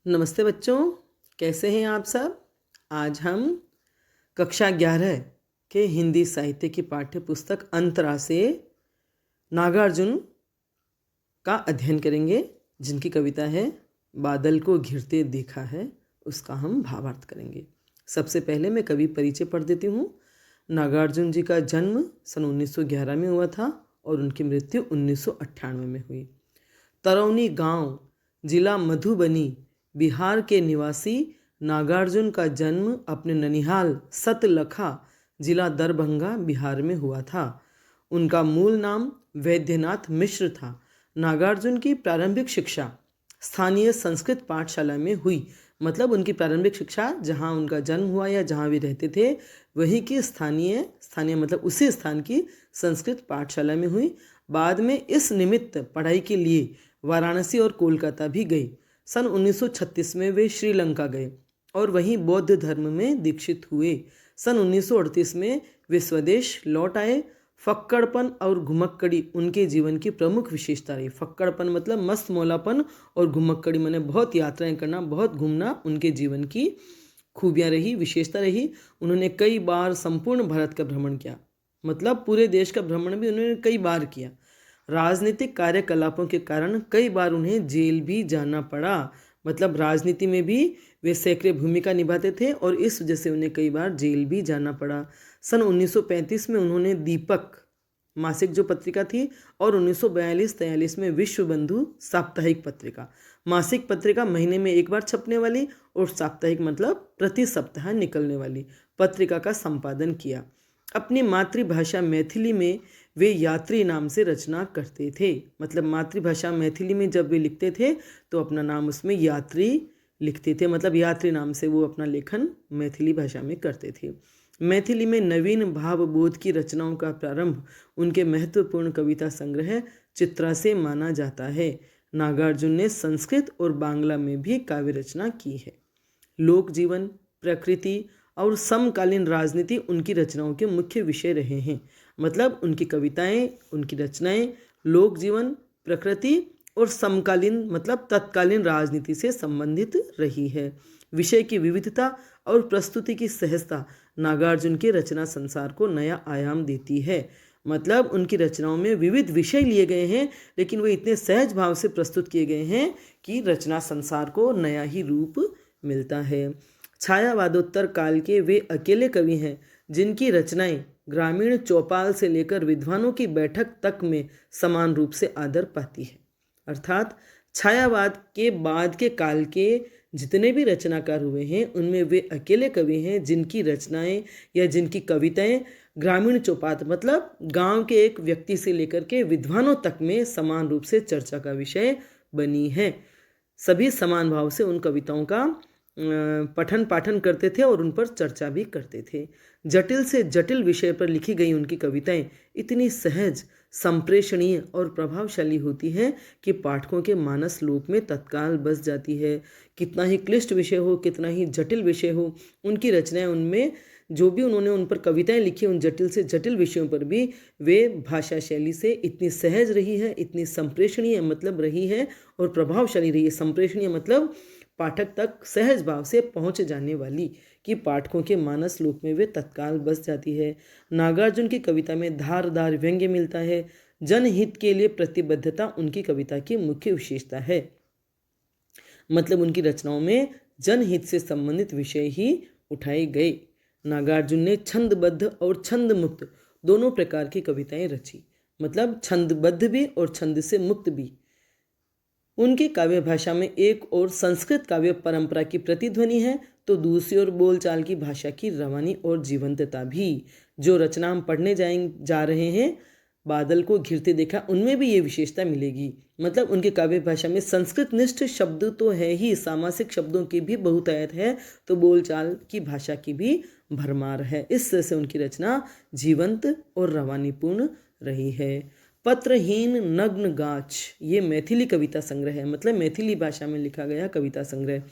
नमस्ते बच्चों, कैसे हैं आप सब। आज हम कक्षा 11 के हिंदी साहित्य की पाठ्य पुस्तक अंतरा से नागार्जुन का अध्ययन करेंगे, जिनकी कविता है बादल को घिरते देखा है। उसका हम भावार्थ करेंगे। सबसे पहले मैं कवि परिचय पढ़ देती हूँ। नागार्जुन जी का जन्म सन 1911 में हुआ था और उनकी मृत्यु 1998 में हुई। तरौनी गांव, जिला मधुबनी, बिहार के निवासी नागार्जुन का जन्म अपने ननिहाल सतलखा, जिला दरभंगा, बिहार में हुआ था। उनका मूल नाम वैद्यनाथ मिश्र था। नागार्जुन की प्रारंभिक शिक्षा स्थानीय संस्कृत पाठशाला में हुई। मतलब उनकी प्रारंभिक शिक्षा जहाँ उनका जन्म हुआ या जहाँ वे रहते थे वहीं की स्थानीय मतलब उसी स्थान की संस्कृत पाठशाला में हुई। बाद में इस निमित्त पढ़ाई के लिए वाराणसी और कोलकाता भी गई। सन 1936 में वे श्रीलंका गए और वहीं बौद्ध धर्म में दीक्षित हुए। सन 1938 में वे स्वदेश लौट आए। फक्कड़पन और घुमक्कड़ी उनके जीवन की प्रमुख विशेषता रही। फक्कड़पन मतलब मस्त मौलापन और घुमक्कड़ी माने बहुत यात्राएं करना, बहुत घूमना उनके जीवन की खूबियाँ रही, विशेषता रही। उन्होंने कई बार संपूर्ण भारत का भ्रमण किया, मतलब पूरे देश का भ्रमण भी उन्होंने कई बार किया। राजनीतिक कार्यकलापों के कारण कई बार उन्हें जेल भी जाना पड़ा। मतलब राजनीति में भी वे सक्रिय भूमिका निभाते थे और इस वजह से उन्हें कई बार जेल भी जाना पड़ा। सन 1935 में उन्होंने दीपक मासिक जो पत्रिका थी और 1942-43 में विश्व बंधु साप्ताहिक पत्रिका, मासिक पत्रिका महीने में एक बार छपने वाली और साप्ताहिक मतलब प्रति सप्ताह निकलने वाली पत्रिका का संपादन किया। अपनी मातृभाषा मैथिली में वे यात्री नाम से रचना करते थे। मतलब मातृभाषा मैथिली में जब वे लिखते थे तो अपना नाम उसमें यात्री लिखते थे। मतलब यात्री नाम से वो अपना लेखन मैथिली भाषा में करते थे। मैथिली में नवीन भावबोध की रचनाओं का प्रारंभ उनके महत्वपूर्ण कविता संग्रह चित्रा से माना जाता है। नागार्जुन ने संस्कृत और बांग्ला में भी काव्य रचना की है। लोक जीवन, प्रकृति और समकालीन राजनीति उनकी रचनाओं के मुख्य विषय रहे हैं। मतलब उनकी कविताएं, उनकी रचनाएं लोक जीवन, प्रकृति और समकालीन मतलब तत्कालीन राजनीति से संबंधित रही है। विषय की विविधता और प्रस्तुति की सहजता नागार्जुन के रचना संसार को नया आयाम देती है। मतलब उनकी रचनाओं में विविध विषय लिए गए हैं, लेकिन वे इतने सहज भाव से प्रस्तुत किए गए हैं कि रचना संसार को नया ही रूप मिलता है। छायावादोत्तर काल के वे अकेले कवि हैं जिनकी रचनाएं ग्रामीण चौपाल से लेकर विद्वानों की बैठक तक में समान रूप से आदर पाती है। अर्थात छायावाद के बाद के काल के जितने भी रचनाकार हुए हैं उनमें वे अकेले कवि हैं जिनकी रचनाएं या जिनकी कविताएं ग्रामीण चौपाल मतलब गांव के एक व्यक्ति से लेकर के विद्वानों तक में समान रूप से चर्चा का विषय बनी है। सभी समान भाव से उन कविताओं का पठन पाठन करते थे और उन पर चर्चा भी करते थे। जटिल से जटिल विषय पर लिखी गई उनकी कविताएं इतनी सहज, संप्रेषणीय और प्रभावशाली होती हैं कि पाठकों के मानस लोक में तत्काल बस जाती है। कितना ही क्लिष्ट विषय हो, कितना ही जटिल विषय हो, उनकी रचनाएं, उनमें जो भी उन्होंने उन पर कविताएं लिखी, उन जटिल से जटिल विषयों पर भी वे भाषा शैली से इतनी सहज रही है, इतनी संप्रेषणीय मतलब रही है और प्रभावशाली रही है। संप्रेषणीय मतलब पाठक तक सहज भाव से पहुंच जाने वाली, कि पाठकों के मानस लोक में वे तत्काल बस जाती है। नागार्जुन की कविता में धारदार व्यंग्य मिलता है। जनहित के लिए प्रतिबद्धता उनकी कविता की मुख्य विशेषता है। मतलब उनकी रचनाओं में जनहित से संबंधित विषय ही उठाए गए। नागार्जुन ने छंदबद्ध और छंद मुक्त दोनों प्रकार की कविताएं रची। मतलब छंदबद्ध भी और छंद से मुक्त भी। उनकी काव्य भाषा में एक और संस्कृत काव्य परंपरा की प्रतिध्वनि है तो दूसरी ओर बोलचाल की भाषा की रवानी और जीवंतता भी। जो रचना हम पढ़ने जा रहे हैं, बादल को घिरते देखा, उनमें भी ये विशेषता मिलेगी। मतलब उनकी काव्य भाषा में संस्कृत निष्ठ शब्द तो है ही, सामासिक शब्दों की भी बहुतायत है, तो बोलचाल की भाषा की भी भरमार है। इस तरह से उनकी रचना जीवंत और रवानीपूर्ण रही है। पत्रहीन नग्न गाछ, ये मैथिली कविता संग्रह है। मतलब मैथिली भाषा में लिखा गया कविता संग्रह।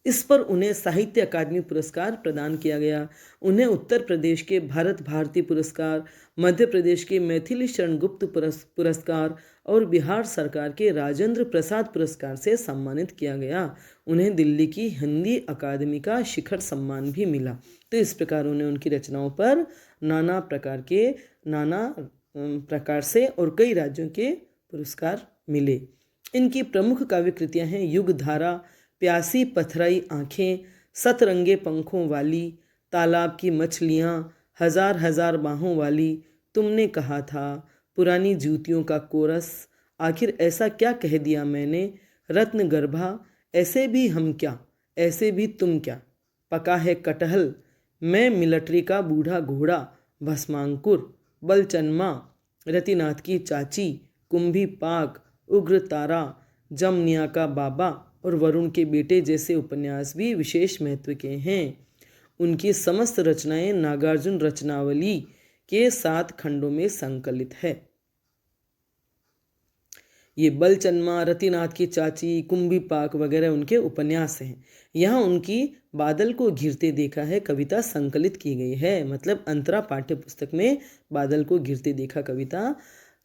इस पर उन्हें साहित्य अकादमी पुरस्कार प्रदान किया गया। उन्हें उत्तर प्रदेश के भारत भारती पुरस्कार, मध्य प्रदेश के मैथिली शरण गुप्त पुरस्कार और बिहार सरकार के राजेंद्र प्रसाद पुरस्कार से सम्मानित किया गया। उन्हें दिल्ली की हिंदी अकादमी का शिखर सम्मान भी मिला। तो इस प्रकार उन्हें उनकी रचनाओं पर नाना प्रकार से और कई राज्यों के पुरस्कार मिले। इनकी प्रमुख काव्य कृतियाँ हैं युग धारा, प्यासी पथराई आँखें, सतरंगे पंखों वाली, तालाब की मछलियाँ, हजार हजार बाहों वाली, तुमने कहा था, पुरानी जूतियों का कोरस, आखिर ऐसा क्या कह दिया मैंने, रत्न गर्भा, ऐसे भी हम क्या, ऐसे भी तुम क्या, पका है कटहल, मैं मिलिट्री का बूढ़ा घोड़ा, भस्मांकुर, बलचन्मा, रतिनाथ की चाची, कुंभी पाक, उग्र तारा, जमनिया का बाबा और वरुण के बेटे जैसे उपन्यास भी विशेष महत्व के हैं। उनकी समस्त रचनाएं नागार्जुन रचनावली के 7 खंडों में संकलित है। ये बलचन्मा, रतिनाथ की चाची, कुंभी पाक वगैरह उनके उपन्यास हैं। यहाँ उनकी बादल को घिरते देखा है कविता संकलित की गई है। मतलब अंतरा पाठ्य पुस्तक में बादल को घिरते देखा कविता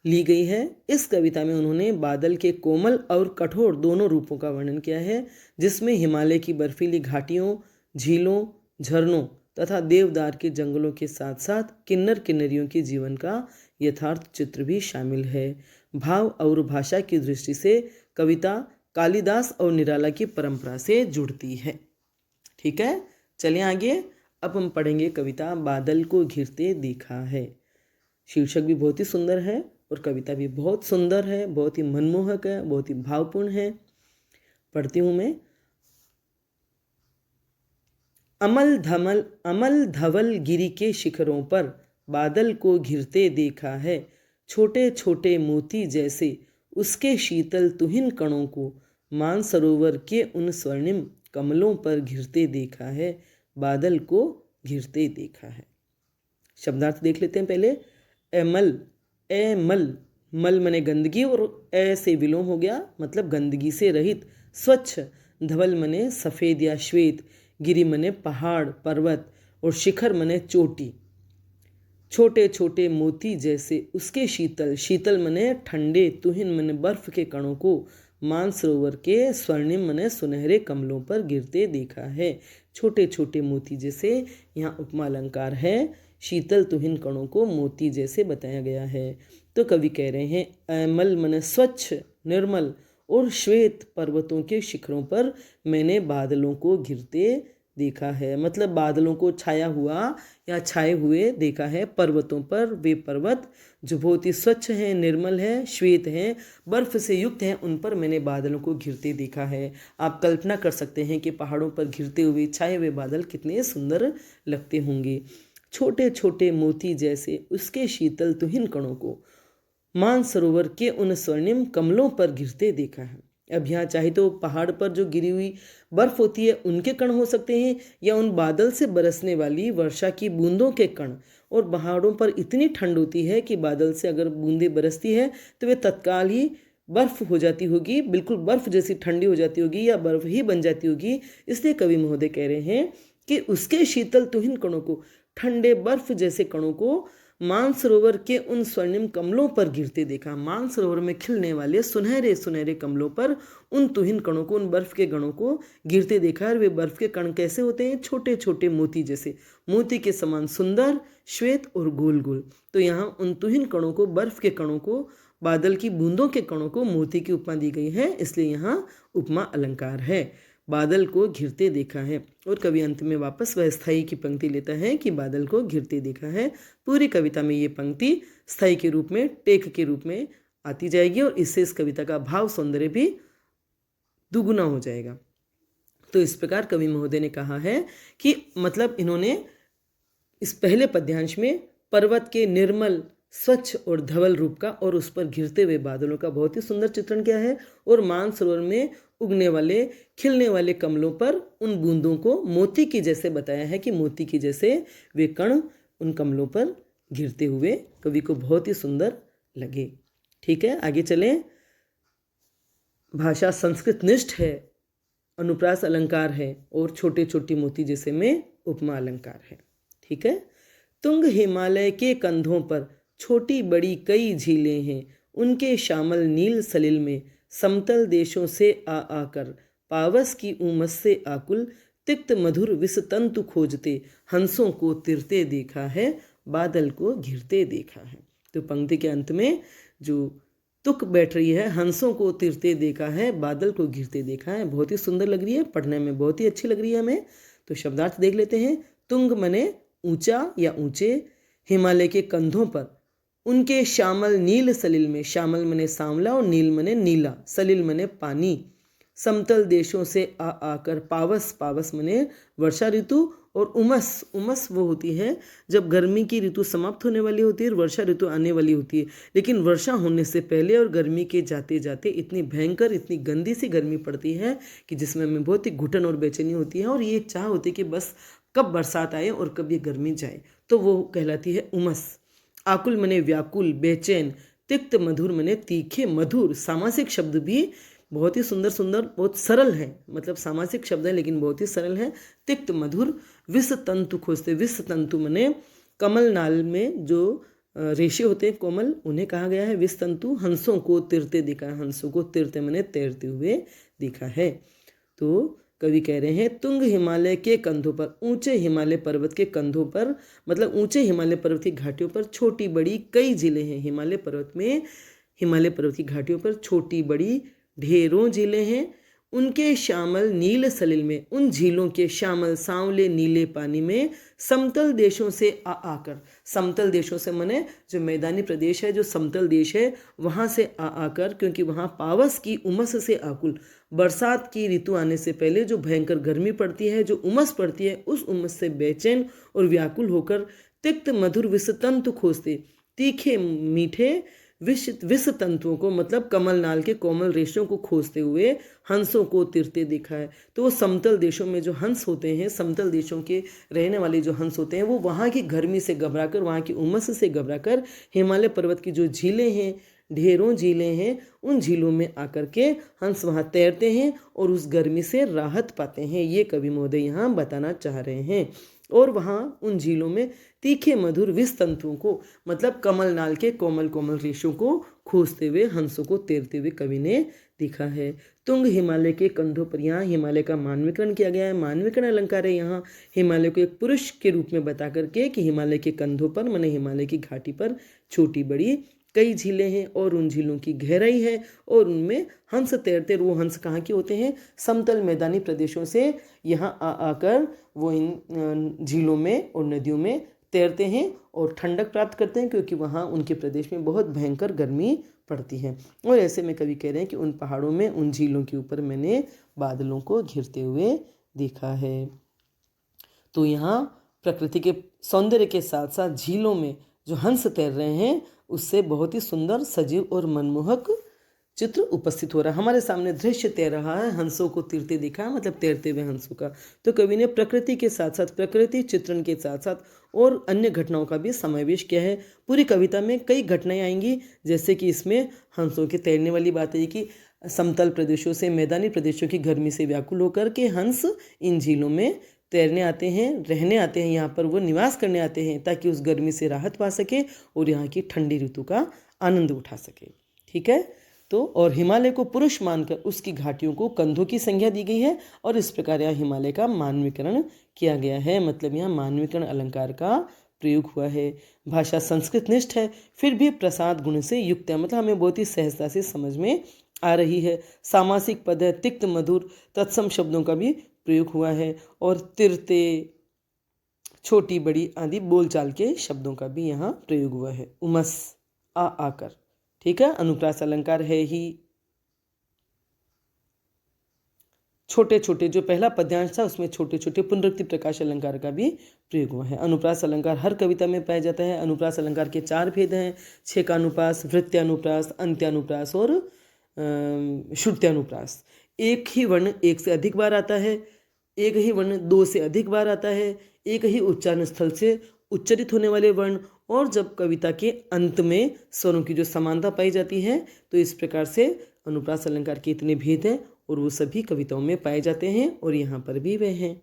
ली गई है। इस कविता में उन्होंने बादल के कोमल और कठोर दोनों रूपों का वर्णन किया है, जिसमें हिमालय की बर्फीली घाटियों, झीलों, झरनों तथा देवदार के जंगलों के साथ साथ किन्नर किन्नरियों के जीवन का यथार्थ चित्र भी शामिल है। भाव और भाषा की दृष्टि से कविता कालिदास और निराला की परंपरा से जुड़ती है। ठीक है, चलिए आगे। अब हम पढ़ेंगे कविता बादल को घिरते देखा है। शीर्षक भी बहुत ही सुंदर है और कविता भी बहुत सुंदर है, बहुत ही मनमोहक है, बहुत ही भावपूर्ण है। पढ़ती हूँ मैं। अमल धवल गिरी के शिखरों पर बादल को घिरते देखा है, छोटे छोटे मोती जैसे उसके शीतल तुहिन कणों को मानसरोवर के उन स्वर्णिम कमलों पर घिरते देखा है, बादल को घिरते देखा है। शब्दार्थ देख लेते हैं पहले। मल मने गंदगी और ए से विलोम हो गया, मतलब गंदगी से रहित, स्वच्छ। धवल मने सफ़ेद या श्वेत, गिरी मने पहाड़ पर्वत और शिखर मने चोटी। छोटे छोटे मोती जैसे उसके शीतल मने ठंडे, तुहिन मने बर्फ के कणों को मानसरोवर के स्वर्णिम मने सुनहरे कमलों पर गिरते देखा है। छोटे छोटे मोती जैसे यहाँ उपमा अलंकार है। शीतल तुहिन कणों को मोती जैसे बताया गया है। तो कवि कह रहे हैं अमल मने स्वच्छ निर्मल और श्वेत पर्वतों के शिखरों पर मैंने बादलों को घिरते देखा है। मतलब बादलों को छाया हुआ या छाए हुए देखा है पर्वतों पर। वे पर्वत जो बहुत ही स्वच्छ हैं, निर्मल हैं, श्वेत हैं, बर्फ से युक्त हैं, उन पर मैंने बादलों को घिरते देखा है। आप कल्पना कर सकते हैं कि पहाड़ों पर घिरते हुए छाए हुए बादल कितने सुंदर लगते होंगे। छोटे छोटे मोती जैसे उसके शीतल तुहिन कणों को मानसरोवर के उन स्वर्णिम कमलों पर घिरते देखा है। अब यहाँ चाहे तो पहाड़ पर जो गिरी हुई बर्फ होती है उनके कण हो सकते हैं, या उन बादल से बरसने वाली वर्षा की बूंदों के कण। और पहाड़ों पर इतनी ठंड होती है कि बादल से अगर बूंदें बरसती है तो वे तत्काल ही बर्फ हो जाती होगी, बिल्कुल बर्फ जैसी ठंडी हो जाती होगी या बर्फ ही बन जाती होगी। इसलिए कवि महोदय कह रहे हैं कि उसके शीतल तुहिन कणों को, ठंडे बर्फ जैसे कणों को मानसरोवर के उन स्वर्णिम कमलों पर गिरते देखा। मानसरोवर में खिलने वाले सुनहरे सुनहरे कमलों पर उन तुहिन कणों को, उन बर्फ के कणों को गिरते देखा। और वे बर्फ के कण कैसे होते हैं? छोटे छोटे मोती जैसे, मोती के समान सुंदर, श्वेत और गोल गोल। तो यहाँ उन तुहिन कणों को, बर्फ के कणों को, बादल की बूंदों के कणों को मोती की उपमा दी गई है, इसलिए यहाँ उपमा अलंकार है। बादल को घिरते देखा है। और कवि अंत में वापस वह स्थाई की पंक्ति लेता है कि बादल को घिरते देखा है। पूरी कविता में ये पंक्ति स्थाई के रूप में, टेक के रूप में आती जाएगी और इससे इस कविता का भाव सौंदर्य भी दुगुना हो जाएगा। तो इस प्रकार कवि महोदय ने कहा है कि मतलब इन्होंने इस पहले पद्यांश में पर्वत के निर्मल, स्वच्छ और धवल रूप का और उस पर घिरते हुए बादलों का बहुत ही सुंदर चित्रण किया है। और मानसरोवर में उगने वाले, खिलने वाले कमलों पर उन बूंदों को मोती की जैसे बताया है कि मोती की जैसे वे कण उन कमलों पर घिरते हुए कवि को बहुत ही सुंदर लगे। ठीक है, आगे चलें। भाषा संस्कृत निष्ठ है, अनुप्रास अलंकार है और छोटे छोटी मोती जैसे में उपमा अलंकार है। ठीक है। तुंग हिमालय के कंधों पर छोटी बड़ी कई झीलें हैं, उनके श्यामल नील सलिल में समतल देशों से आ आकर पावस की उमस से आकुल तिक्त मधुर विषतंतु खोजते हंसों को तिरते देखा है, बादल को घिरते देखा है। तो पंक्ति के अंत में जो तुक बैठ रही है, हंसों को तिरते देखा है, बादल को घिरते देखा है, बहुत ही सुंदर लग रही है, पढ़ने में बहुत ही अच्छी लग रही है हमें। तो शब्दार्थ देख लेते हैं। तुंग मने ऊंचा या ऊंचे, हिमालय के कंधों पर, उनके श्यामल नील सलिल में, श्यामल मने सांवला और नील मने नीला, सलिल मने पानी, समतल देशों से आ आकर, पावस, पावस मने वर्षा ऋतु, और उमस, उमस वो होती है जब गर्मी की ऋतु समाप्त होने वाली होती है और वर्षा ऋतु आने वाली होती है, लेकिन वर्षा होने से पहले और गर्मी के जाते जाते इतनी भयंकर, इतनी गंदी सी गर्मी पड़ती है कि जिसमें हमें बहुत ही घुटन और बेचैनी होती है, और ये चाह होती है कि बस कब बरसात आए और कब ये गर्मी जाए, तो वो कहलाती है उमस। आकुल मने व्याकुल, बेचैन, तिक्त मधुर मने तीखे मधुर। सामासिक शब्द भी बहुत ही सुंदर सुंदर, बहुत सरल है, मतलब सामासिक शब्द है लेकिन बहुत ही सरल है। तिक्त मधुर, विष तंतु खोजते, विष तंतु मने कमल नाल में जो रेशे होते हैं कोमल, उन्हें कहा गया है विष तंतु। हंसों को तिरते देखा है, हंसों को तिरते मने तैरते हुए देखा है। तो कवि कह रहे हैं तुंग हिमालय के कंधों पर, ऊंचे हिमालय पर्वत के कंधों पर, मतलब ऊंचे हिमालय पर्वत की घाटियों पर छोटी बड़ी कई झीलें हैं। हिमालय पर्वत में, हिमालय पर्वत की घाटियों पर छोटी बड़ी ढेरों झीलें हैं, उनके श्यामल नील सलिल में, उन झीलों के श्यामल सांवले नीले पानी में समतल देशों से आ आकर, समतल देशों से मने जो मैदानी प्रदेश है, जो समतल देश है, वहाँ से आ आकर, क्योंकि वहाँ पावस की उमस से आकुल, बरसात की ऋतु आने से पहले जो भयंकर गर्मी पड़ती है, जो उमस पड़ती है, उस उमस से बेचैन और व्याकुल होकर तिक्त मधुर विषतंतु खोजते, तीखे मीठे विष तंतुओं को, मतलब कमल नाल के कोमल रेशों को खोजते हुए हंसों को तिरते देखा है। तो वो समतल देशों में जो हंस होते हैं, समतल देशों के रहने वाले जो हंस होते हैं, वो वहाँ की गर्मी से घबराकर, वहाँ की उमस से घबराकर हिमालय पर्वत की जो झीलें हैं, ढेरों झीलें हैं, उन झीलों में आकर के हंस वहाँ तैरते हैं और उस गर्मी से राहत पाते हैं। ये कवि महोदय यहाँ बताना चाह रहे हैं। और वहाँ उन झीलों में तीखे मधुर विष तंतुओं को, मतलब कमल नाल के कोमल कोमल रेशों को खोजते हुए हंसों को तैरते हुए कवि ने देखा है। तुंग हिमालय के कंधों पर, यहाँ हिमालय का मानवीकरण किया गया है। मानवीकरण अलंकार है यहाँ हिमालय को एक पुरुष के रूप में बता करके कि हिमालय के कंधों पर, माने हिमालय की घाटी पर छोटी बड़ी कई झीलें हैं और उन झीलों की गहराई है और उनमें हंस तैरते। वो हंस कहाँ के होते हैं? समतल मैदानी प्रदेशों से यहाँ आ आकर वो इन झीलों में और नदियों में तैरते हैं और ठंडक प्राप्त करते हैं, क्योंकि वहाँ उनके प्रदेश में बहुत भयंकर गर्मी पड़ती है। और ऐसे में कवि कह रहे हैं कि उन पहाड़ों में, उन झीलों के ऊपर मैंने बादलों को घिरते हुए देखा है। तो यहाँ प्रकृति के सौंदर्य के साथ साथ झीलों में जो हंस तैर रहे हैं, उससे बहुत ही सुंदर, सजीव और मनमोहक चित्र उपस्थित हो रहा है। हमारे सामने दृश्य तैर रहा है, हंसों को तैरते देखा है, मतलब तैरते हुए हंसों का। तो कवि ने प्रकृति के साथ साथ, प्रकृति चित्रण के साथ साथ और अन्य घटनाओं का भी समावेश किया है। पूरी कविता में कई घटनाएं आएंगी, जैसे कि इसमें हंसों के तैरने वाली बात है कि समतल प्रदेशों से मैदानी प्रदेशों की गर्मी से व्याकुल होकर के हंस इन झीलों में तैरने आते हैं, रहने आते हैं, यहाँ पर वो निवास करने आते हैं ताकि उस गर्मी से राहत पा सके और यहाँ की ठंडी ऋतु का आनंद उठा सके। ठीक है। तो और हिमालय को पुरुष मानकर उसकी घाटियों को कंधों की संज्ञा दी गई है और इस प्रकार यहाँ हिमालय का मानवीकरण किया गया है। मतलब यहाँ मानवीकरण अलंकार का प्रयोग हुआ है। भाषा संस्कृत निष्ठ है, फिर भी प्रसाद गुण से युक्त है, मतलब हमें बहुत ही सहजता से समझ में आ रही है। सामासिक पद है, तिक्त मधुर तत्सम शब्दों का भी प्रयोग हुआ है और तिरते, छोटी बड़ी आदि बोलचाल के शब्दों का भी यहाँ प्रयोग हुआ है। उमस, आ आकर। ठीक है। अनुप्रास अलंकार है ही छोटे छोटे, जो पहला पद्यांश था उसमें छोटे छोटे पुनरुक्ति प्रकाश अलंकार का भी प्रयोग हुआ है। अनुप्रास अलंकार हर कविता में पाया जाता है। अनुप्रास अलंकार के 4 भेद हैं: छेकानुप्रास, वृत्त्यानुप्रास, अंत्यानुप्रास और श्रुत्यानुप्रास। एक ही वर्ण एक से अधिक बार आता है, एक ही वर्ण 2 से अधिक बार आता है, एक ही उच्चारण स्थल से उच्चरित होने वाले वर्ण, और जब कविता के अंत में स्वरों की जो समानता पाई जाती है। तो इस प्रकार से अनुप्रास अलंकार के इतने भेद हैं और वो सभी कविताओं में पाए जाते हैं और यहाँ पर भी वे हैं।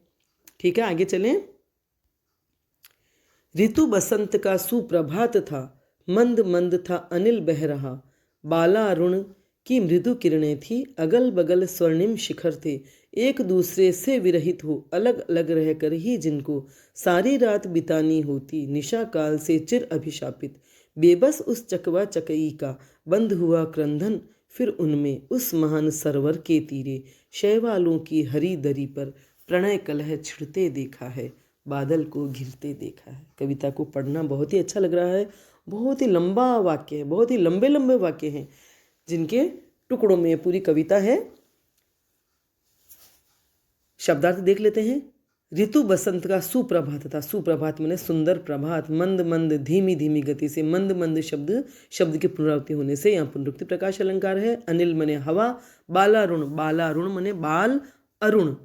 ठीक है, आगे चलें। ऋतु बसंत का सुप्रभात था, मंद मंद था अनिल बह रहा, बाला अरुण की मृदु किरणें थी, अगल बगल स्वर्णिम शिखर थे, एक दूसरे से विरहित हो अलग अलग रहकर ही जिनको सारी रात बितानी होती, निशा काल से चिर अभिशापित, बेबस उस चकवा चकई का बंद हुआ क्रंदन, फिर उनमें उस महान सरोवर के तीरे शैवालों की हरी दरी पर प्रणय कलह छिड़ते देखा है, बादल को घिरते देखा है। कविता को पढ़ना बहुत ही अच्छा लग रहा है। बहुत ही लंबा वाक्य है, बहुत ही लंबे लंबे वाक्य हैं जिनके टुकड़ों में पूरी कविता है। शब्दार्थ देख लेते हैं। ऋतु बसंत का सुप्रभात था, सुप्रभात मैंने सुंदर प्रभात, मंद मंद धीमी धीमी गति से, मंद मंद शब्द की पुनरावृत्ति होने से यहाँ पुनरुक्ति प्रकाश अलंकार है। अनिल मने हवा, बालारुण, बालारुण मने बाल अरुण,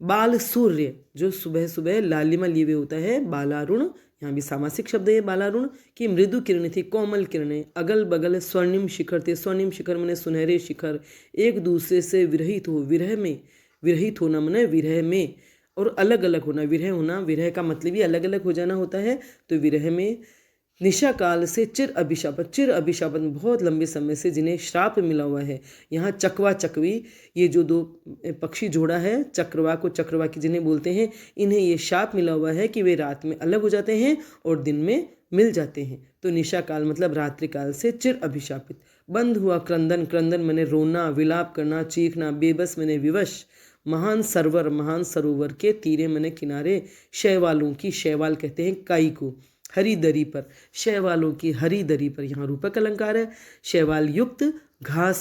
बाल सूर्य जो सुबह सुबह लालिमा लिए हुए होता है, बालारुण, यहाँ भी सामासिक शब्द है बालारुण की मृदु किरणें थी, कोमल किरणें, अगल बगल स्वर्णिम शिखर थे, स्वर्णिम शिखर मने सुनहरे शिखर, एक दूसरे से विरहित हो, विरह में, विरहित होना मने विरह में, और अलग अलग होना, विरह होना, विरह का मतलब ही अलग अलग हो जाना होता है, तो विरह में, निशा काल से चिर अभिशापन, चिर अभिशापन बहुत लंबे समय से जिन्हें श्राप मिला हुआ है। यहाँ चकवा चकवी, ये जो दो पक्षी जोड़ा है, चक्रवा को चक्रवा की जिन्हें बोलते हैं, इन्हें ये शाप मिला हुआ है कि वे रात में अलग हो जाते हैं और दिन में मिल जाते हैं। तो निशा काल मतलब रात्रि काल से चिर अभिशापित, बंद हुआ क्रंदन, क्रंदन मैंने रोना, विलाप करना, चीखना, बेबस मैंने विवश, महान सरवर, महान सरोवर के तीरे मैंने किनारे, शैवालों की, शैवाल कहते हैं काई को, हरी दरी पर, शैवालों की हरी दरी पर, यहाँ रूपक अलंकार है। शैवाल युक्त घास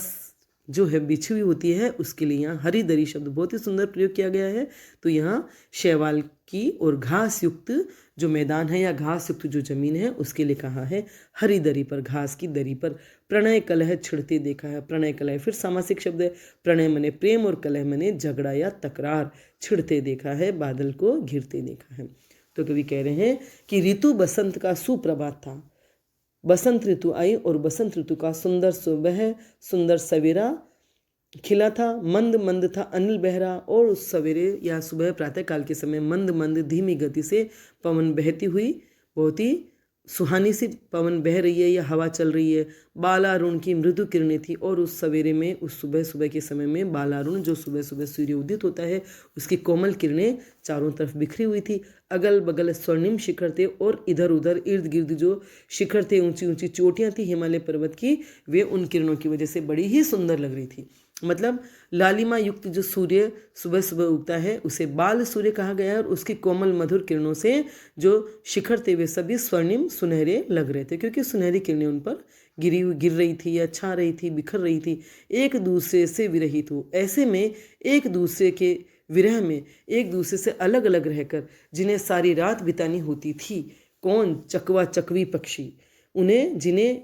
जो है बिछी हुई होती है उसके लिए यहाँ हरी दरी शब्द बहुत ही सुंदर प्रयोग किया गया है। तो यहाँ शैवाल की और घास युक्त जो मैदान है या घास युक्त जो जमीन है उसके लिए कहा है हरी दरी पर, घास की दरी पर, प्रणय कलह छिड़ते देखा है। प्रणय कलह फिर सामासिक शब्द है, प्रणय मने प्रेम और कलह मने झगड़ा या तकरार, छिड़ते देखा है, बादल को घिरते देखा है। तो कवि कह रहे हैं कि ऋतु बसंत का सुप्रभात था, बसंत ऋतु आई और बसंत ऋतु का सुंदर सुबह, सुंदर सवेरा खिला था, मंद मंद था अनिल बहरा, और उस सवेरे या सुबह प्रातः काल के समय मंद मंद धीमी गति से पवन बहती हुई, बहुत ही सुहानी सी पवन बह रही है या हवा चल रही है, बालारुण की मृदु किरणें थी, और उस सवेरे में, उस सुबह सुबह के समय में बालारुण जो सुबह सुबह सूर्य उदित होता है उसकी कोमल किरणें चारों तरफ बिखरी हुई थी, अगल बगल स्वर्णिम शिखर थे, और इधर उधर इर्द गिर्द जो शिखर थे, ऊंची ऊंची चोटियां थी हिमालय पर्वत की, वे उन किरणों की वजह से बड़ी ही सुंदर लग रही थी। मतलब लालिमा युक्त जो सूर्य सुबह सुबह उगता है उसे बाल सूर्य कहा गया है, और उसकी कोमल मधुर किरणों से जो शिखर थे वे सभी स्वर्णिम सुनहरे लग रहे थे, क्योंकि सुनहरी किरणें उन पर गिर रही थी या छा रही थी, बिखर रही थी, एक दूसरे से विरहित हो। ऐसे में एक दूसरे के विरह में एक दूसरे से अलग अलग रहकर जिन्हें सारी रात बितानी होती थी, कौन? चकवा चकवी पक्षी, उन्हें जिन्हें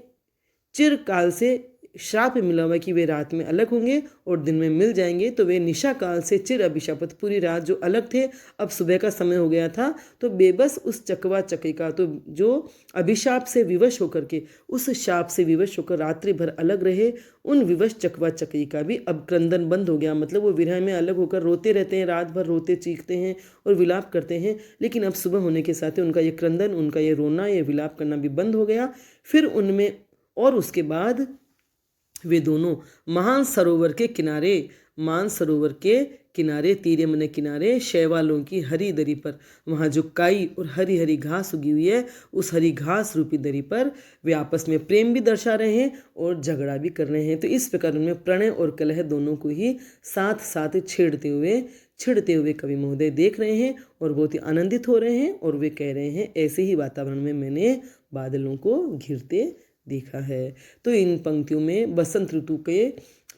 चिरकाल से श्राप मिला हुआ कि वे रात में अलग होंगे और दिन में मिल जाएंगे, तो वे निशा काल से चिर अभिशापित, पूरी रात जो अलग थे अब सुबह का समय हो गया था, तो बेबस उस चकवा चकई का, तो जो अभिशाप से विवश होकर के, उस शाप से विवश होकर रात्रि भर अलग रहे, उन विवश चकवा चकई का भी अब क्रंदन बंद हो गया। मतलब वो विरह में अलग होकर रोते रहते हैं, रात भर रोते चीखते हैं और विलाप करते हैं, लेकिन अब सुबह होने के साथ ही उनका ये क्रंदन, उनका ये रोना, ये विलाप करना भी बंद हो गया। फिर उनमें, और उसके बाद वे दोनों महान सरोवर के किनारे, मान सरोवर के किनारे, तीरे मने किनारे, शैवालों की हरी दरी पर, वहाँ जो काई और हरी हरी घास उगी हुई है उस हरी घास रूपी दरी पर वे आपस में प्रेम भी दर्शा रहे हैं और झगड़ा भी कर रहे हैं। तो इस प्रकार उनमें प्रणय और कलह दोनों को ही साथ साथ छिड़ते हुए कवि महोदय देख रहे हैं और बहुत ही आनंदित हो रहे हैं, और वे कह रहे हैं ऐसे ही वातावरण में मैंने बादलों को घिरते देखा है। तो इन पंक्तियों में बसंत ऋतु के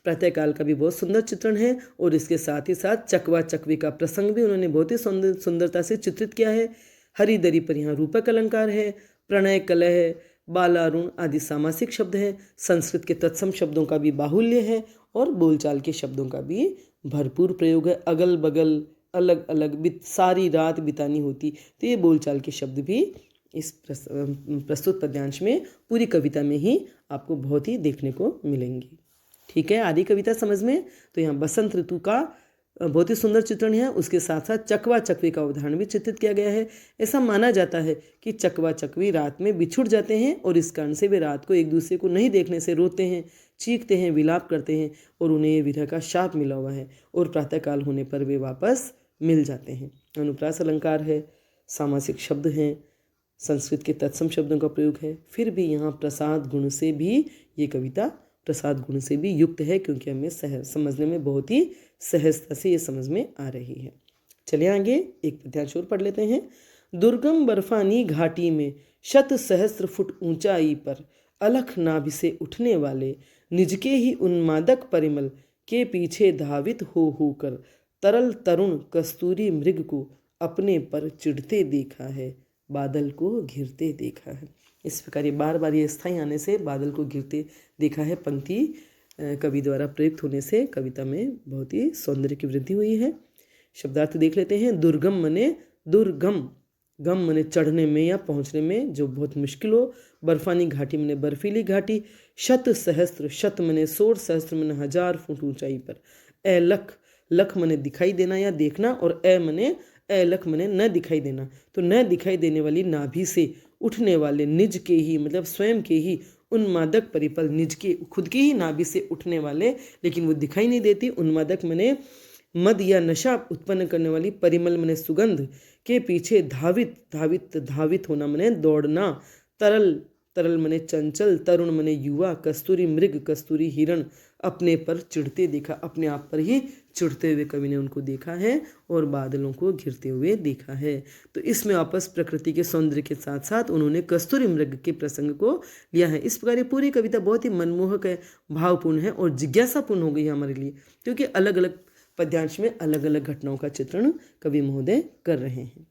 प्रातःकाल का भी बहुत सुंदर चित्रण है, और इसके साथ ही साथ चकवा चकवी का प्रसंग भी उन्होंने बहुत ही सुंदरता से चित्रित किया है। हरी दरी पर यहाँ रूपक अलंकार है, प्रणय कलह, बालारुण आदि सामासिक शब्द हैं, संस्कृत के तत्सम शब्दों का भी बाहुल्य है और बोलचाल के शब्दों का भी भरपूर प्रयोग है। अगल बगल, अलग अलग, सारी रात बितानी होती, तो ये बोलचाल के शब्द भी इस प्रस्तुत पद्यांश में पूरी कविता में ही आपको बहुत ही देखने को मिलेंगी। ठीक है, आदि कविता समझ में। तो यहाँ बसंत ऋतु का बहुत ही सुंदर चित्रण है, उसके साथ साथ चकवा चकवी का उदाहरण भी चित्रित किया गया है। ऐसा माना जाता है कि चकवा चकवी रात में बिछुड़ जाते हैं और इस कारण से वे रात को एक दूसरे को नहीं देखने से रोते हैं, चीखते हैं, विलाप करते हैं और उन्हें ये विरह का शाप मिला हुआ है और प्रातःकाल होने पर वे वापस मिल जाते हैं। अनुप्रास अलंकार है, सामासिक शब्द हैं, संस्कृत के तत्सम शब्दों का प्रयोग है। फिर भी यहाँ प्रसाद गुण से भी ये कविता प्रसाद गुण से भी युक्त है, क्योंकि हमें समझने में बहुत ही सहजता से ये समझ में आ रही है। चलिए आगे एक पद्यांश और पढ़ लेते हैं। दुर्गम बर्फानी घाटी में शत सहस्त्र फुट ऊंचाई पर अलख नाभि से उठने वाले निज के ही उन्मादक परिमल के पीछे धावित हो कर तरल तरुण कस्तूरी मृग को अपने पर चिढ़ते देखा है, बादल को घिरते देखा है। इस प्रकार ये बार बार ये स्थायी आने से बादल को घिरते देखा है पंक्ति कवि द्वारा प्रयुक्त होने से कविता में बहुत ही सौंदर्य की वृद्धि हुई है। शब्दार्थ देख लेते हैं। दुर्गम मने दुर्गम, गम मने चढ़ने में या पहुंचने में जो बहुत मुश्किल हो। बर्फानी घाटी मने बर्फीली घाटी। शत सहस्त्र, शत मने 100, सहस्त्र मने 1000 फुट ऊंचाई पर। ए लख, लख मने दिखाई देना या देखना और ए मने अलख मने न दिखाई देना। तो न दिखाई देने वाली नाभि से उठने वाले निज के ही, मतलब स्वयं के ही उन्मादक परिपल, निज के खुद की ही नाभि से उठने वाले, लेकिन वो दिखाई नहीं देती। उन्मादक मने मद या नशा उत्पन्न करने वाली, परिमल मने सुगंध के पीछे धावित, धावित धावित होना मने दौड़ना। तरल, तरल मने चंचल, तरुण मने युवा। कस्तूरी मृग, कस्तूरी हिरण अपने पर चिढ़ते देखा, अपने आप पर ही चिढ़ते हुए कवि ने उनको देखा है और बादलों को घिरते हुए देखा है। तो इसमें वापस प्रकृति के सौंदर्य के साथ साथ उन्होंने कस्तूरी मृग के प्रसंग को लिया है। इस प्रकार ये पूरी कविता बहुत ही मनमोहक है, भावपूर्ण है और जिज्ञासापूर्ण हो गई है हमारे लिए, क्योंकि अलग अलग पद्यांश में अलग अलग घटनाओं का चित्रण कवि महोदय कर रहे हैं।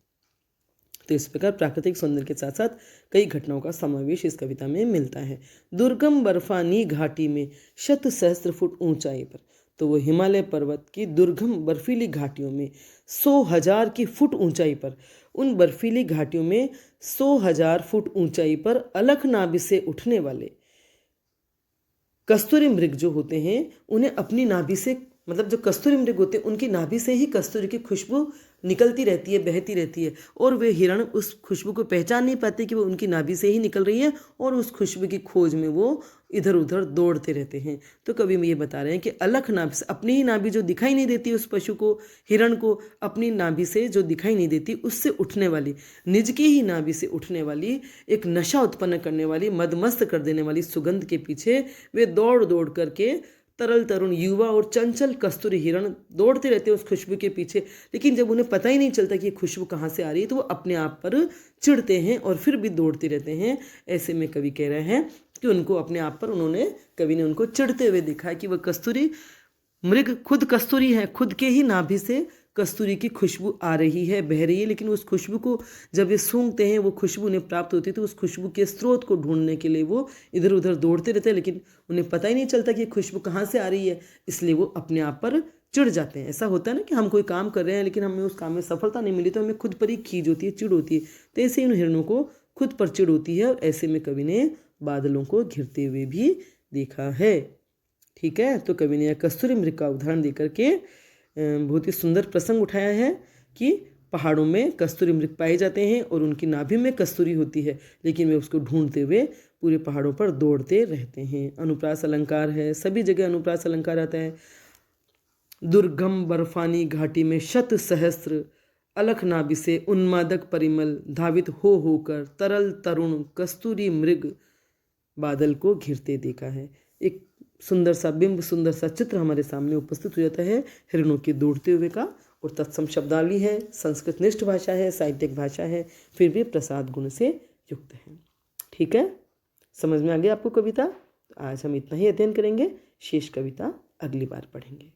तो इस प्रकार प्राकृतिक सौंदर्य के साथ साथ कई घटनाओं का समावेश इस कविता में मिलता है। दुर्गम बर्फानी घाटी में शत सहस्त्र फुट ऊंचाई पर, तो वो हिमालय पर्वत की दुर्गम बर्फीली घाटियों में 100,000 की फुट ऊंचाई पर, उन बर्फीली घाटियों में 100,000 फुट ऊंचाई पर अलख नाभि से उठने वाले कस्तूरी मृग जो होते हैं, उन्हें अपनी नाभि से, मतलब जो कस्तूरी मृग होते हैं उनकी नाभि से ही कस्तूरी की खुशबू निकलती रहती है, बहती रहती है और वे हिरण उस खुशबू को पहचान नहीं पाते कि वो उनकी नाभि से ही निकल रही है और उस खुशबू की खोज में वो इधर उधर दौड़ते रहते हैं। तो कवि में ये बता रहे हैं कि अलख नाभि से, अपनी ही नाभि जो दिखाई नहीं देती उस पशु को, हिरण को, अपनी नाभि से जो दिखाई नहीं देती उससे उठने वाली, निज की ही नाभि से उठने वाली, एक नशा उत्पन्न करने वाली, मदमस्त कर देने वाली सुगंध के पीछे वे दौड़ दौड़ करके तरल तरुण युवा और चंचल कस्तूरी हिरण दौड़ते रहते हैं उस खुशबू के पीछे। लेकिन जब उन्हें पता ही नहीं चलता कि ये खुशबू कहाँ से आ रही है तो वो अपने आप पर चिढ़ते हैं और फिर भी दौड़ते रहते हैं। ऐसे में कवि कह रहे हैं कि उनको अपने आप पर कवि ने उनको चिढ़ते हुए देखा है कि वह कस्तूरी मृग खुद कस्तूरी है, खुद के ही नाभि से कस्तूरी की खुशबू आ रही है, बह रही है, लेकिन उस खुशबू को जब ये सूंघते हैं, वो खुशबू उन्हें प्राप्त होती है तो उस खुशबू के स्रोत को ढूंढने के लिए वो इधर उधर दौड़ते रहते हैं, लेकिन उन्हें पता ही नहीं चलता कि ये खुशबू कहाँ से आ रही है, इसलिए वो अपने आप पर चिढ़ जाते हैं। ऐसा होता है ना कि हम कोई काम कर रहे हैं लेकिन हमें उस काम में सफलता नहीं मिली तो हमें खुद पर ही खीज होती है, चिढ़ होती है। तो ऐसे इन हिरणों को खुद पर चिढ़ होती है और ऐसे में कवि ने बादलों को घिरते हुए भी देखा है। ठीक है, तो कवि ने कस्तूरी मृग का उदाहरण देकर के बहुत ही सुंदर प्रसंग उठाया है कि पहाड़ों में कस्तूरी मृग पाए जाते हैं और उनकी नाभि में कस्तूरी होती है, लेकिन वे उसको ढूंढते हुए पूरे पहाड़ों पर दौड़ते रहते हैं। अनुप्रास अलंकार है, सभी जगह अनुप्रास अलंकार आता है। दुर्गम बर्फानी घाटी में शत सहस्त्र अलख नाभि से उन्मादक परिमल धावित होकर तरल तरुण कस्तूरी मृग बादल को घिरते देखा है। एक सुंदर सा बिंब, सुंदर सा चित्र हमारे सामने उपस्थित हो जाता है हिरणों के दौड़ते हुए का। और तत्सम शब्दावली है, संस्कृत निष्ठ भाषा है, साहित्यिक भाषा है, फिर भी प्रसाद गुण से युक्त है। ठीक है, समझ में आ गया आपको कविता? तो आज हम इतना ही अध्ययन करेंगे, शेष कविता अगली बार पढ़ेंगे।